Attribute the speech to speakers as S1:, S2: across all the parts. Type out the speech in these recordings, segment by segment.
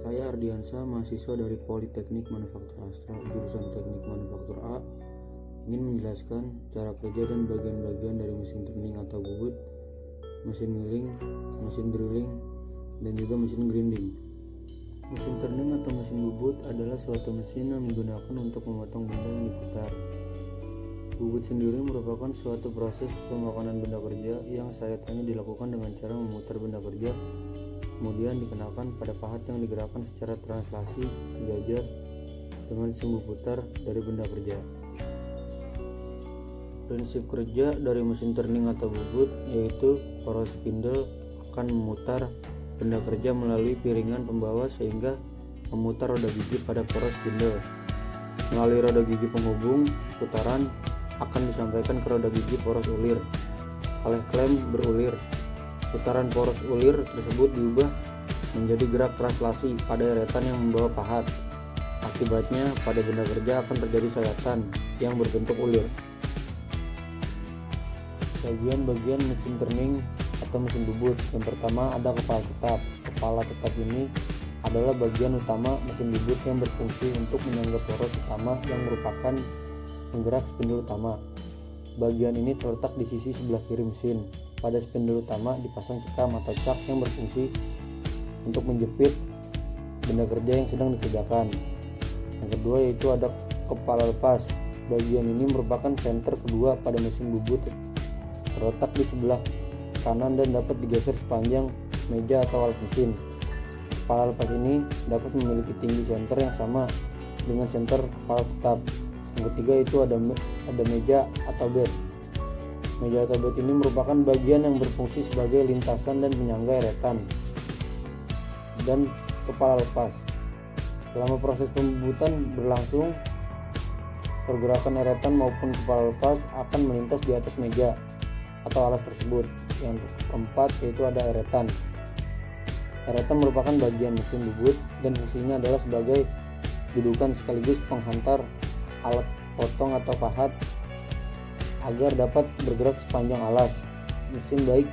S1: Saya Ardiansa, mahasiswa dari Politeknik Manufaktur Astra, jurusan Teknik Manufaktur A, ingin menjelaskan cara kerja dan bagian-bagian dari mesin turning atau bubut, mesin milling, mesin drilling, dan juga mesin grinding. Mesin turning atau mesin bubut adalah suatu mesin yang digunakan untuk memotong benda yang diputar. Bubut sendiri merupakan suatu proses pemakanan benda kerja yang sayatannya dilakukan dengan cara memutar benda kerja, kemudian dikenakan pada pahat yang digerakkan secara translasi sejajar dengan sumbu putar dari benda kerja. Prinsip kerja dari mesin turning atau bubut yaitu poros spindle akan memutar benda kerja melalui piringan pembawa sehingga memutar roda gigi pada poros spindle. Melalui roda gigi penghubung, putaran akan disampaikan ke roda gigi poros ulir oleh klem berulir. Putaran poros ulir tersebut diubah menjadi gerak translasi pada eretan yang membawa pahat. Akibatnya pada benda kerja akan terjadi sayatan yang berbentuk ulir. Bagian-bagian mesin turning atau mesin bubut. Yang pertama ada kepala tetap. Kepala tetap ini adalah bagian utama mesin bubut yang berfungsi untuk menyangga poros utama yang merupakan penggerak spindle utama. Bagian ini terletak di sisi sebelah kiri mesin. Pada spindle utama dipasang cekam atau cak yang berfungsi untuk menjepit benda kerja yang sedang dikerjakan. Yang kedua yaitu ada kepala lepas. Bagian ini merupakan senter kedua pada mesin bubut, terletak di sebelah kanan dan dapat digeser sepanjang meja atau alas mesin. Kepala lepas ini dapat memiliki tinggi senter yang sama dengan senter kepala tetap. Yang ketiga itu ada meja atau bed. Meja atau bed ini merupakan bagian yang berfungsi sebagai lintasan dan penyangga eretan dan kepala lepas. Selama proses pembubutan berlangsung, pergerakan eretan maupun kepala lepas akan melintas di atas meja atau alas tersebut. Yang keempat yaitu ada eretan. Eretan merupakan bagian mesin bubut dan fungsinya adalah sebagai dudukan sekaligus penghantar alat potong atau pahat agar dapat bergerak sepanjang alas mesin, baik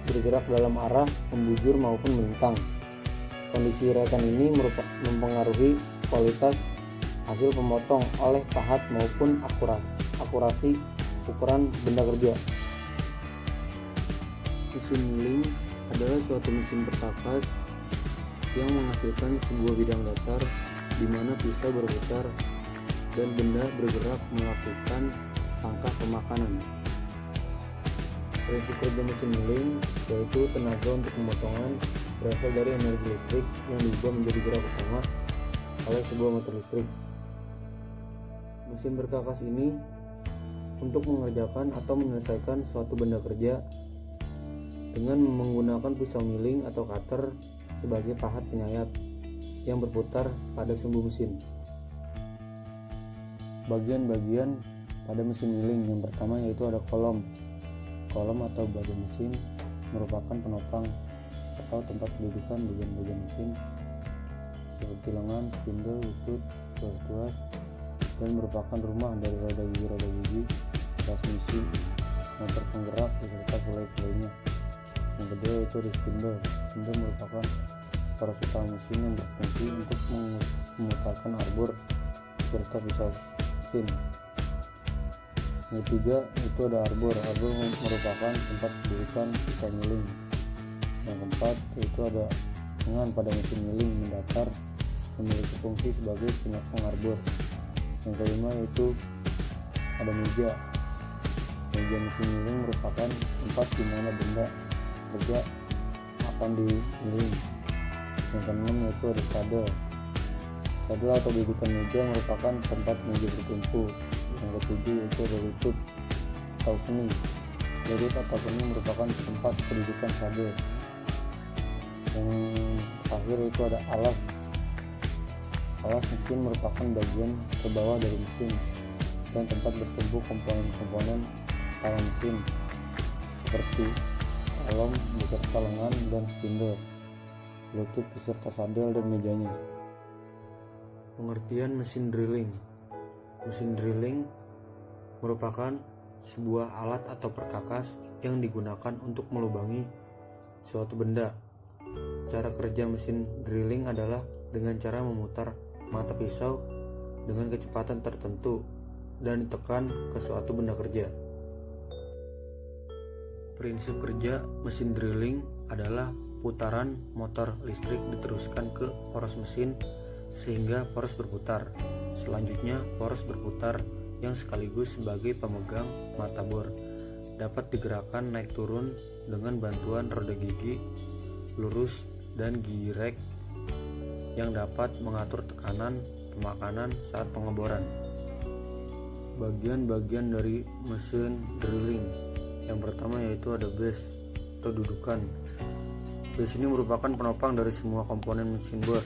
S1: bergerak dalam arah membujur maupun melintang. Kondisi eretan ini mempengaruhi kualitas hasil pemotong oleh pahat maupun akurasi ukuran benda kerja. Mesin milling adalah suatu mesin perkakas yang menghasilkan sebuah bidang datar di mana pisau berputar dan benda bergerak melakukan langkah pemakanan. Prinsip kerja mesin milling yaitu tenaga untuk pemotongan berasal dari energi listrik yang diubah menjadi gerak utama oleh sebuah motor listrik. Mesin berkakas ini untuk mengerjakan atau menyelesaikan suatu benda kerja dengan menggunakan pisau milling atau cutter sebagai pahat penyayat yang berputar pada sumbu mesin. Bagian-bagian pada mesin milling yang pertama yaitu ada kolom. Kolom atau badan mesin merupakan penopang atau tempat kedudukan bagian-bagian mesin seperti lengan, spindle, lutut, tuas-tuas, dan merupakan rumah dari roda gigi, transmisi, motor penggerak beserta pulai-pulainya. Yang kedua yaitu ada spindle. Spindle merupakan poros utama mesin yang berfungsi untuk memutarkan arbor beserta pisau mesin. Yang ketiga itu ada arbor. Arbor merupakan tempat kedudukan pisau milling. Yang keempat itu ada lengan pada mesin milling mendatar memiliki fungsi sebagai penyokong arbor. Yang kelima yaitu ada meja. Meja mesin milling merupakan tempat di mana benda kerja akan dimilling. Yang keenam yaitu ada saddle. Saddle atau dudukan meja merupakan tempat meja bertumpu. Yang ketujuh yaitu ada lutut atau keni. Lutut atau keni merupakan tempat kedudukan saddle. Yang terakhir itu ada alas. Alas mesin merupakan bagian ke bawah dari mesin dan tempat bertumpu komponen-komponen utama mesin seperti kolom beserta lengan dan spindle, lutut beserta saddle dan mejanya. Pengertian mesin drilling. Mesin drilling merupakan sebuah alat atau perkakas yang digunakan untuk melubangi suatu benda. Cara kerja mesin drilling adalah dengan cara memutar mata pisau dengan kecepatan tertentu dan ditekan ke suatu benda kerja. Prinsip kerja mesin drilling adalah putaran motor listrik diteruskan ke poros mesin sehingga poros berputar. Selanjutnya, poros berputar yang sekaligus sebagai pemegang mata bor dapat digerakkan naik turun dengan bantuan roda gigi lurus dan gigi rek yang dapat mengatur tekanan pemakanan saat pengeboran. Bagian-bagian dari mesin drilling. Yang pertama yaitu ada base atau dudukan. Base ini merupakan penopang dari semua komponen mesin bor.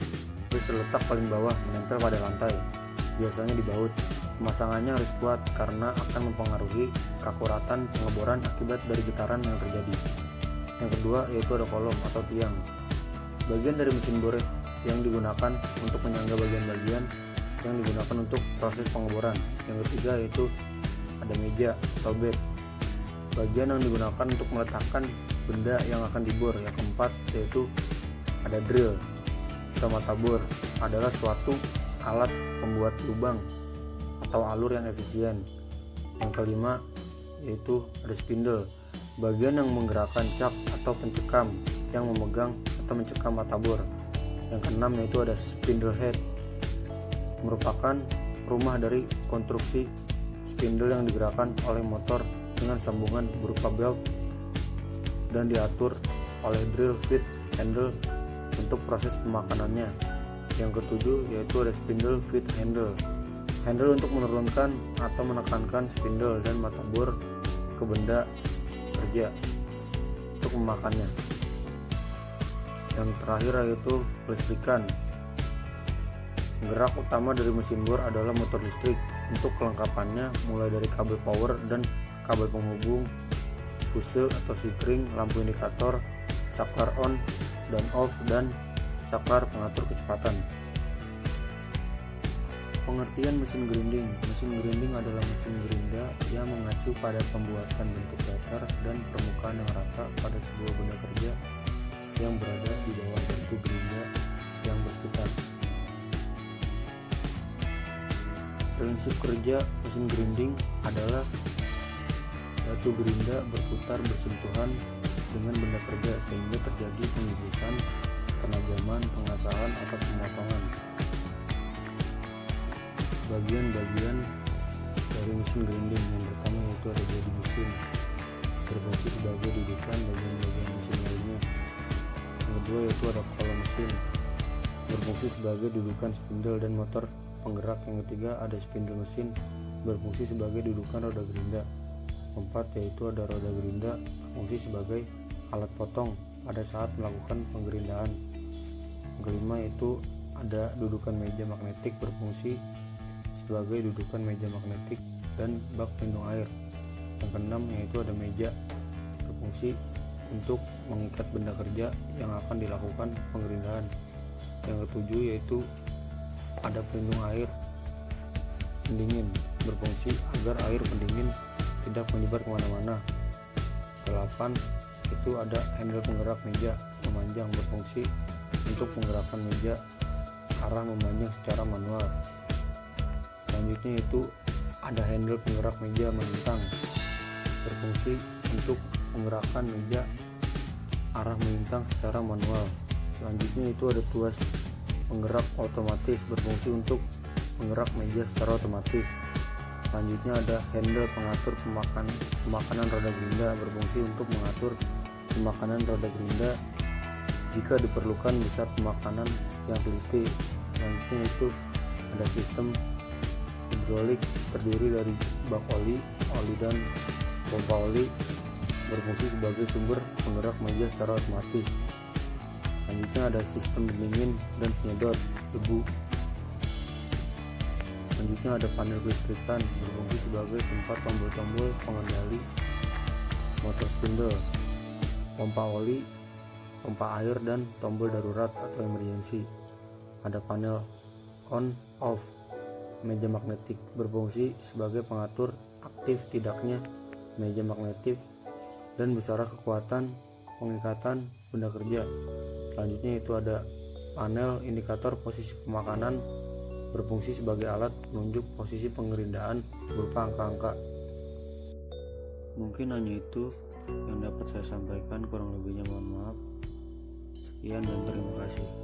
S1: Base terletak paling bawah menempel pada lantai, biasanya di baut. Pemasangannya harus kuat karena akan mempengaruhi keakuratan pengeboran akibat dari getaran yang terjadi. Yang kedua yaitu ada kolom atau tiang. Bagian dari mesin bor yang digunakan untuk menyangga bagian-bagian yang digunakan untuk proses pengeboran. Yang ketiga yaitu ada meja atau bed, bagian yang digunakan untuk meletakkan benda yang akan dibor. Yang keempat yaitu ada drill atau mata bor, adalah suatu alat pembuat lubang atau alur yang efisien. Yang kelima yaitu ada spindle, bagian yang menggerakkan cak atau pencekam yang memegang atau mencekam mata bor. Yang keenam yaitu ada spindle head, merupakan rumah dari konstruksi spindle yang digerakkan oleh motor dengan sambungan berupa belt dan diatur oleh drill feed handle untuk proses pemakanannya. Yang ketujuh yaitu ada spindle feed handle, handle untuk menurunkan atau menekankan spindle dan mata bor ke benda kerja untuk memakannya. Yang terakhir yaitu kelistrikan. Gerak utama dari mesin bor adalah motor listrik. Untuk kelengkapannya mulai dari kabel power dan kabel penghubung, fuse atau sikring, lampu indikator, saklar on dan off, dan saklar pengatur kecepatan. Pengertian mesin grinding. Mesin grinding adalah mesin gerinda yang mengacu pada pembuatan bentuk datar dan permukaan yang rata pada sebuah benda kerja yang berada di bawah batu gerinda yang berputar. Prinsip kerja mesin grinding adalah batu gerinda berputar bersentuhan dengan benda kerja sehingga terjadi pengibusan, penajaman, pengasahan atau pemotongan. Bagian-bagian dari mesin grinding. Yang pertama yaitu ada bodi mesin, berfungsi sebagai dudukan bagian-bagian mesin lainnya. Yang kedua yaitu ada kolom mesin, berfungsi sebagai dudukan spindle dan motor penggerak. Yang ketiga ada spindle mesin, berfungsi sebagai dudukan roda gerinda. Keempat yaitu ada roda gerinda, berfungsi sebagai alat potong pada saat melakukan penggerindaan. Yang kelima yaitu ada dudukan meja magnetik, berfungsi sebagai dudukan meja magnetik dan bak pelindung air. Yang keenam yaitu ada meja, berfungsi untuk mengikat benda kerja yang akan dilakukan penggerindahan. Yang ketujuh yaitu ada pelindung air pendingin, berfungsi agar air pendingin tidak menyebar kemana-mana. Ke-8 itu ada handle penggerak meja memanjang, berfungsi untuk menggerakkan meja arah memanjang secara manual. Selanjutnya itu ada handle penggerak meja melintang, berfungsi untuk menggerakkan meja arah melintang secara manual. Selanjutnya itu ada tuas penggerak otomatis, berfungsi untuk menggerak meja secara otomatis. Selanjutnya ada handle pengatur pemakanan roda gerinda, berfungsi untuk mengatur pemakanan roda gerinda jika diperlukan besar pemakanan yang teliti. Selanjutnya itu ada sistem hidrolik, terdiri dari bak oli dan pompa oli, berfungsi sebagai sumber penggerak meja secara otomatis. Selanjutnya ada sistem pendingin dan penyedot debu. Selanjutnya ada panel kelistrikan, berfungsi sebagai tempat tombol-tombol pengendali motor spindle, pompa oli, pompa air, dan tombol darurat atau emergency. Ada panel on off meja magnetik, berfungsi sebagai pengatur aktif tidaknya meja magnetik dan besar kekuatan pengikatan benda kerja. Selanjutnya itu ada Panel indikator posisi pemakanan berfungsi sebagai alat penunjuk posisi pengerindaan berupa angka-angka. Mungkin hanya itu yang dapat saya sampaikan, kurang lebihnya mohon maaf. Sekian dan terima kasih.